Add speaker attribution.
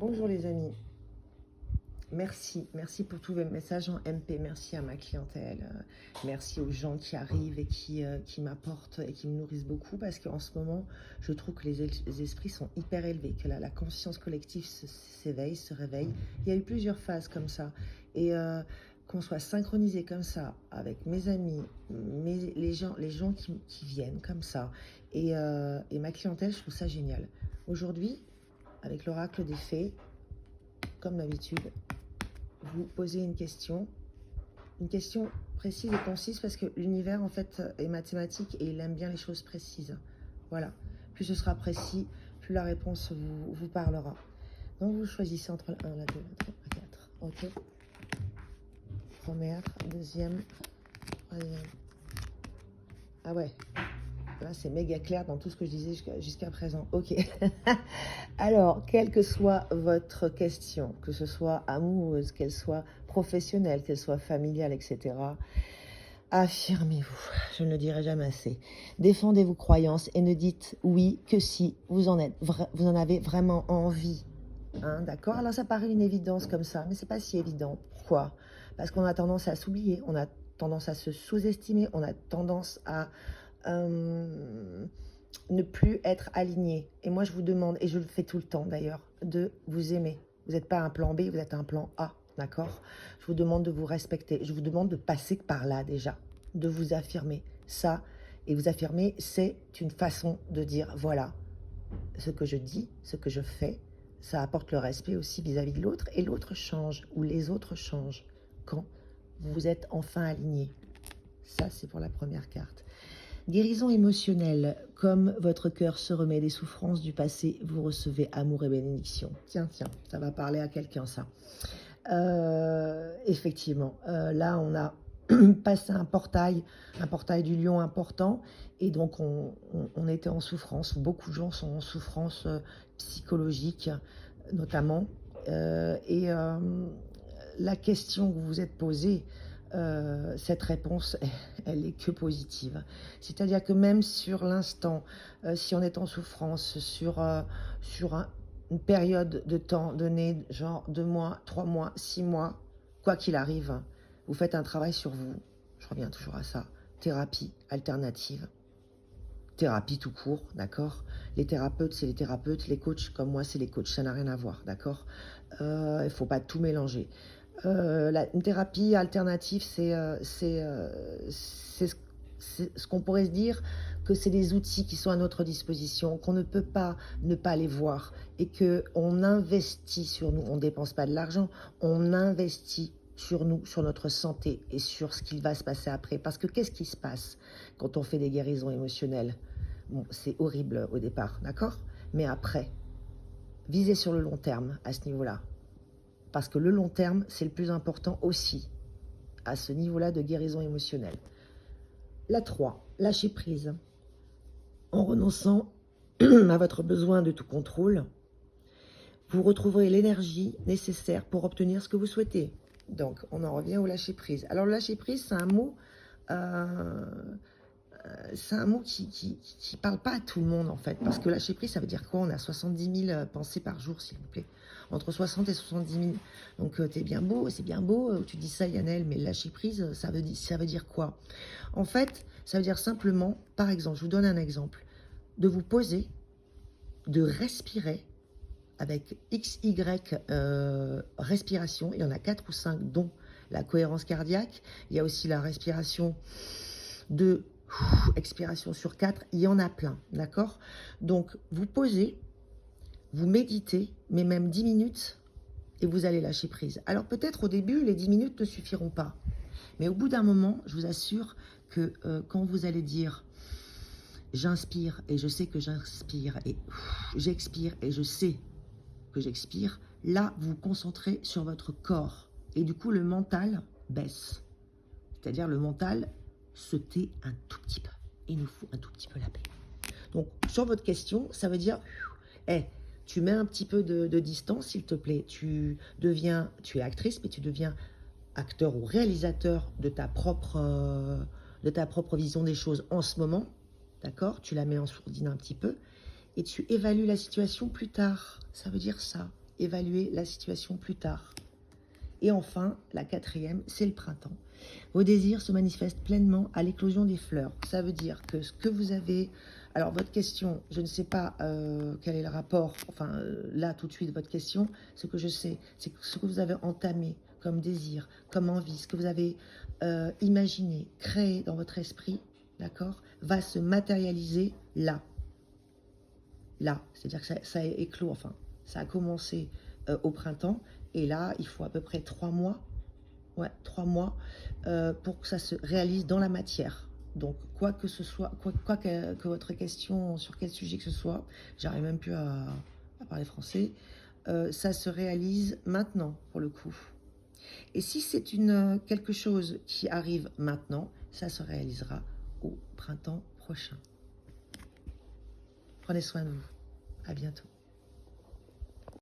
Speaker 1: Bonjour les amis, merci pour tous vos messages en MP, merci à ma clientèle, merci aux gens qui arrivent et qui m'apportent et qui me nourrissent beaucoup parce qu'en ce moment, je trouve que les esprits sont hyper élevés, que la conscience collective s'éveille, se réveille. Il y a eu plusieurs phases comme ça et qu'on soit synchronisé comme ça avec mes amis, les gens qui viennent comme ça et ma clientèle, je trouve ça génial. Aujourd'hui, avec l'oracle des fées, comme d'habitude, vous posez une question précise et concise parce que l'univers en fait est mathématique et il aime bien les choses précises. Voilà, plus ce sera précis, plus la réponse vous parlera. Donc vous choisissez entre la 1, la 2, la 3, la 4. Ok. Première, deuxième, troisième. Ah ouais, là c'est méga clair dans tout ce que je disais jusqu'à présent. Ok. Alors, quelle que soit votre question, que ce soit amoureuse, qu'elle soit professionnelle, qu'elle soit familiale, etc., affirmez-vous, je ne le dirai jamais assez. Défendez vos croyances et ne dites oui que si vous en avez vraiment envie. Hein, d'accord? Alors ça paraît une évidence comme ça, mais c'est pas si évident. Pourquoi? Parce qu'on a tendance à s'oublier, on a tendance à se sous-estimer, on a tendance à ne plus être aligné. Et moi, je vous demande, et je le fais tout le temps d'ailleurs, de vous aimer. Vous n'êtes pas un plan B, vous êtes un plan A, d'accord? Je vous demande de vous respecter. Je vous demande de passer par là déjà, de vous affirmer. Ça, et vous affirmer, c'est une façon de dire, voilà, ce que je dis, ce que je fais, ça apporte le respect aussi vis-à-vis de l'autre, et l'autre change, ou les autres changent, quand vous êtes enfin aligné. Ça, c'est pour la première carte. Guérison émotionnelle, comme votre cœur se remet des souffrances du passé, vous recevez amour et bénédiction. Tiens, ça va parler à quelqu'un ça. Effectivement, là on a passé un portail du lion important, et donc on était en souffrance. Beaucoup de gens sont en souffrance psychologique, notamment. La question que vous vous êtes posée, cette réponse, elle est que positive. C'est-à-dire que même sur l'instant, si on est en souffrance, sur une période de temps donnée, genre 2 mois, 3 mois, 6 mois, quoi qu'il arrive, vous faites un travail sur vous. Je reviens toujours à ça. Thérapie alternative. Thérapie tout court, d'accord? Les thérapeutes, c'est les thérapeutes. Les coachs, comme moi, c'est les coachs. Ça n'a rien à voir, d'accord? Il ne faut pas tout mélanger. Une thérapie alternative, c'est ce qu'on pourrait se dire que c'est des outils qui sont à notre disposition, qu'on ne peut pas ne pas les voir, et qu'on investit sur nous. On ne dépense pas de l'argent, on investit sur nous, sur notre santé et sur ce qu'il va se passer après. Parce que qu'est-ce qui se passe quand on fait des guérisons émotionnelles? Bon, c'est horrible au départ, d'accord? Mais après, visez sur le long terme à ce niveau-là. Parce que le long terme, c'est le plus important aussi, à ce niveau-là de guérison émotionnelle. La 3, lâcher prise. En renonçant à votre besoin de tout contrôle, vous retrouverez l'énergie nécessaire pour obtenir ce que vous souhaitez. Donc, on en revient au lâcher prise. Alors, le lâcher prise, c'est un mot... qui parle pas à tout le monde en fait, parce que lâcher prise, ça veut dire quoi? On a 70 000 pensées par jour, s'il vous plaît, entre 60 et 70 000. Donc t'es bien beau, c'est bien beau, tu dis ça Yannel, mais lâcher prise, ça veut dire quoi? En fait, ça veut dire simplement, par exemple, je vous donne un exemple, de vous poser, de respirer avec XY respiration. Il y en a 4 ou 5, dont la cohérence cardiaque. Il y a aussi la respiration de expiration sur 4, il y en a plein, d'accord? Donc, vous posez, vous méditez, mais même 10 minutes, et vous allez lâcher prise. Alors, peut-être au début, les 10 minutes ne suffiront pas. Mais au bout d'un moment, je vous assure que quand vous allez dire « j'inspire et je sais que j'inspire » et « j'expire et je sais que j'expire », là, vous vous concentrez sur votre corps. Et du coup, le mental baisse. C'est-à-dire le mental se tait un tout petit peu. Il nous faut un tout petit peu la paix. Donc, sur votre question, ça veut dire, hey, tu mets un petit peu de distance, s'il te plaît. Tu es actrice, mais tu deviens acteur ou réalisateur de ta propre vision des choses en ce moment. D'accord? Tu la mets en sourdine un petit peu et tu évalues la situation plus tard. Ça veut dire ça. évaluer la situation plus tard. Et enfin, la quatrième, c'est le printemps. Vos désirs se manifestent pleinement à l'éclosion des fleurs. Ça veut dire que ce que vous avez... Alors, votre question, je ne sais pas quel est le rapport, enfin, là, tout de suite, votre question, ce que je sais, c'est que ce que vous avez entamé comme désir, comme envie, ce que vous avez imaginé, créé dans votre esprit, d'accord, va se matérialiser là. Là, c'est-à-dire que ça a éclos, enfin, ça a commencé au printemps, et là, il faut à peu près 3 mois, ouais, 3 mois, pour que ça se réalise dans la matière. Donc, quoi que ce soit, quoi que votre question, sur quel sujet que ce soit, j'arrive même plus à parler français, ça se réalise maintenant, pour le coup. Et si c'est quelque chose qui arrive maintenant, ça se réalisera au printemps prochain. Prenez soin de vous. À bientôt.